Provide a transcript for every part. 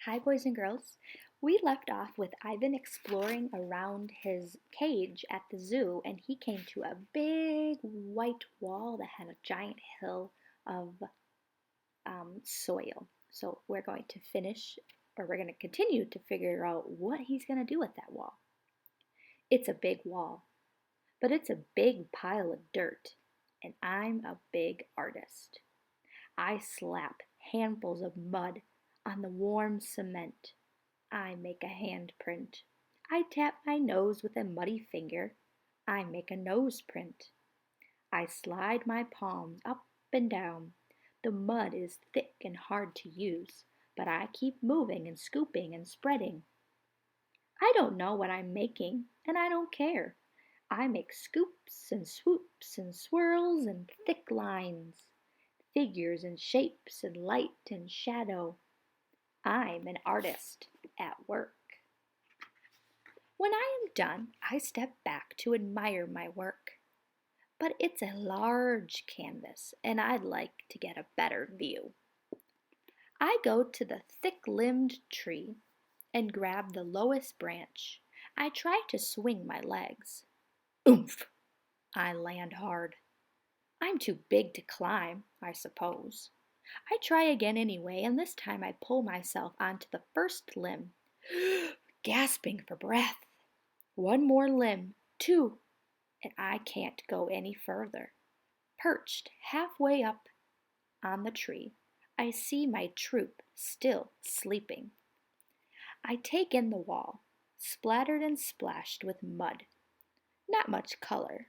Hi, boys and girls. We left off with Ivan exploring around his cage at the zoo, and he came to a big white wall that had a giant hill of soil. So we're going to we're going to continue to figure out what he's going to do with that wall. It's a big wall, but it's a big pile of dirt, and I'm a big artist. I slap handfuls of mud on the warm cement. I make a handprint. I tap my nose with a muddy finger. I make a nose print. I slide my palms up and down. The mud is thick and hard to use, but I keep moving and scooping and spreading. I don't know what I'm making, and I don't care. I make scoops and swoops and swirls and thick lines, figures and shapes and light and shadow. I'm an artist at work. When I am done, I step back to admire my work. But it's a large canvas, and I'd like to get a better view. I go to the thick-limbed tree and grab the lowest branch. I try to swing my legs. Oomph! I land hard. I'm too big to climb, I suppose. I try again anyway, and this time I pull myself onto the first limb, gasping for breath. One more limb, two, and I can't go any further. Perched halfway up on the tree, I see my troop still sleeping. I take in the wall, splattered and splashed with mud. Not much color,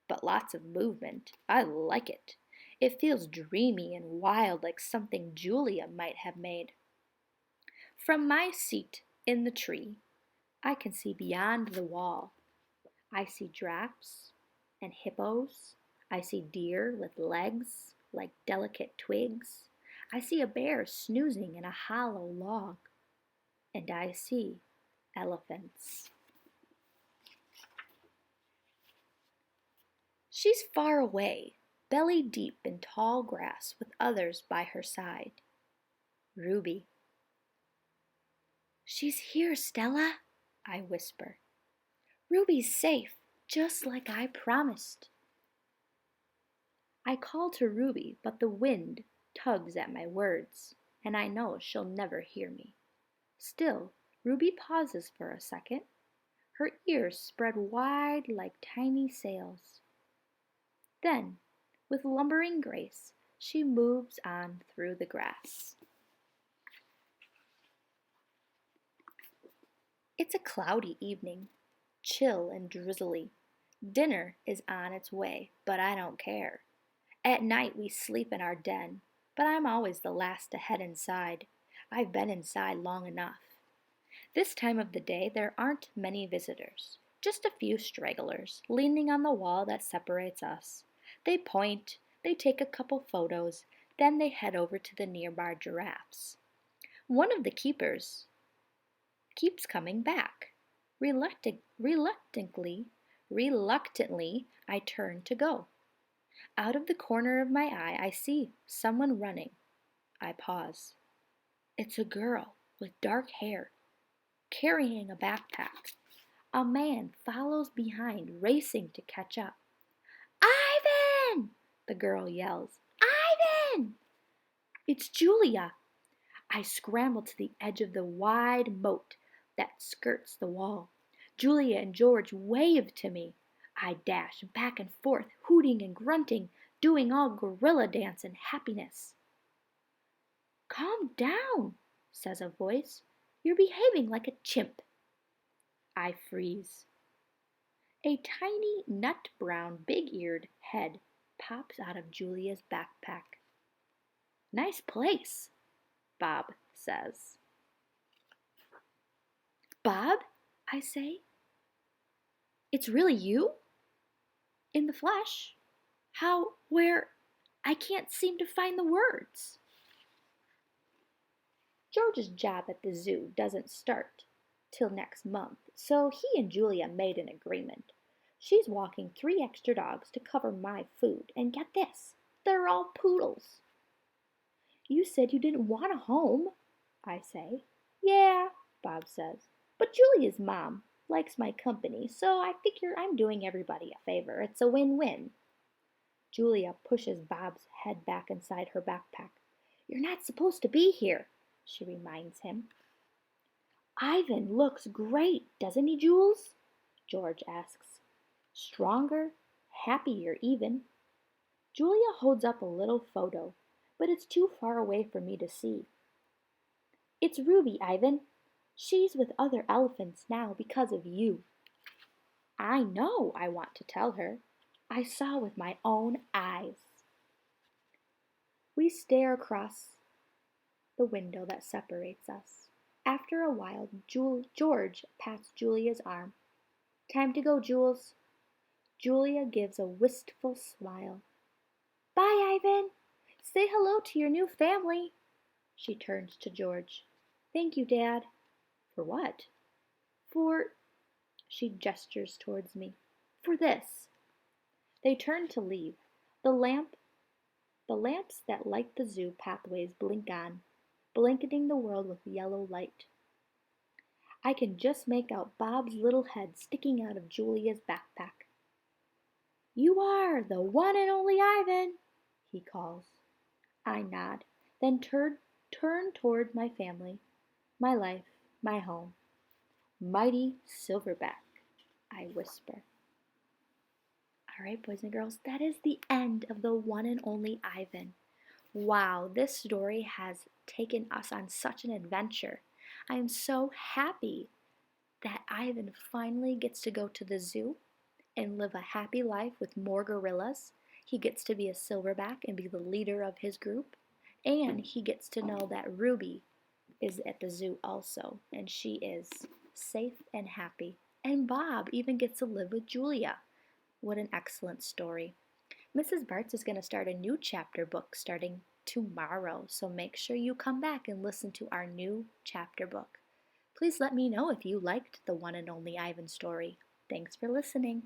but lots of movement. I like it. It feels dreamy and wild, like something Julia might have made. From my seat in the tree, I can see beyond the wall. I see giraffes and hippos. I see deer with legs like delicate twigs. I see a bear snoozing in a hollow log. And I see elephants. She's far away, belly deep in tall grass with others by her side. Ruby. She's here, Stella, I whisper. Ruby's safe, just like I promised. I call to Ruby, but the wind tugs at my words, and I know she'll never hear me. Still, Ruby pauses for a second, her ears spread wide like tiny sails. Then, with lumbering grace, she moves on through the grass. It's a cloudy evening, chill and drizzly. Dinner is on its way, but I don't care. At night we sleep in our den, but I'm always the last to head inside. I've been inside long enough. This time of the day there aren't many visitors, just a few stragglers leaning on the wall that separates us. They point, they take a couple photos, then they head over to the nearby giraffes. One of the keepers keeps coming back. Reluctantly, I turn to go. Out of the corner of my eye, I see someone running. I pause. It's a girl with dark hair, carrying a backpack. A man follows behind, racing to catch up. Ivan! The girl yells. Ivan! It's Julia. I scramble to the edge of the wide moat that skirts the wall. Julia and George wave to me. I dash back and forth, hooting and grunting, doing all gorilla dance in happiness. Calm down, says a voice. You're behaving like a chimp. I freeze. A tiny, nut-brown, big-eared head pops out of Julia's backpack. Nice place, Bob says. Bob, I say. It's really you? In the flesh? How, where? I can't seem to find the words. George's job at the zoo doesn't start till next month, so he and Julia made an agreement. She's walking 3 extra dogs to cover my food, and get this, they're all poodles. You said you didn't want a home, I say. Yeah, Bob says, but Julia's mom likes my company, so I figure I'm doing everybody a favor. It's a win-win. Julia pushes Bob's head back inside her backpack. You're not supposed to be here, she reminds him. Ivan looks great, doesn't he, Jules? George asks. Stronger, happier even. Julia holds up a little photo, but it's too far away for me to see. It's Ruby, Ivan. She's with other elephants now because of you. I know, I want to tell her. I saw with my own eyes. We stare across the window that separates us. After a while, George pats Julia's arm. Time to go, Jules. Julia gives a wistful smile. Bye, Ivan. Say hello to your new family. She turns to George. Thank you, Dad. For what? For, she gestures towards me. For this. They turn to leave. The lamps that light the zoo pathways blink on, blanketing the world with yellow light. I can just make out Bob's little head sticking out of Julia's backpack. You are the one and only Ivan, he calls. I nod, then turn toward my family, my life, my home. Mighty Silverback, I whisper. All right, boys and girls, that is the end of the one and only Ivan. Wow, this story has taken us on such an adventure. I am so happy that Ivan finally gets to go to the zoo and live a happy life with more gorillas. He gets to be a silverback and be the leader of his group. And he gets to know that Ruby is at the zoo also, and she is safe and happy. And Bob even gets to live with Julia. What an excellent story. Mrs. Bartz is going to start a new chapter book starting tomorrow, so make sure you come back and listen to our new chapter book. Please let me know if you liked the one and only Ivan story. Thanks for listening.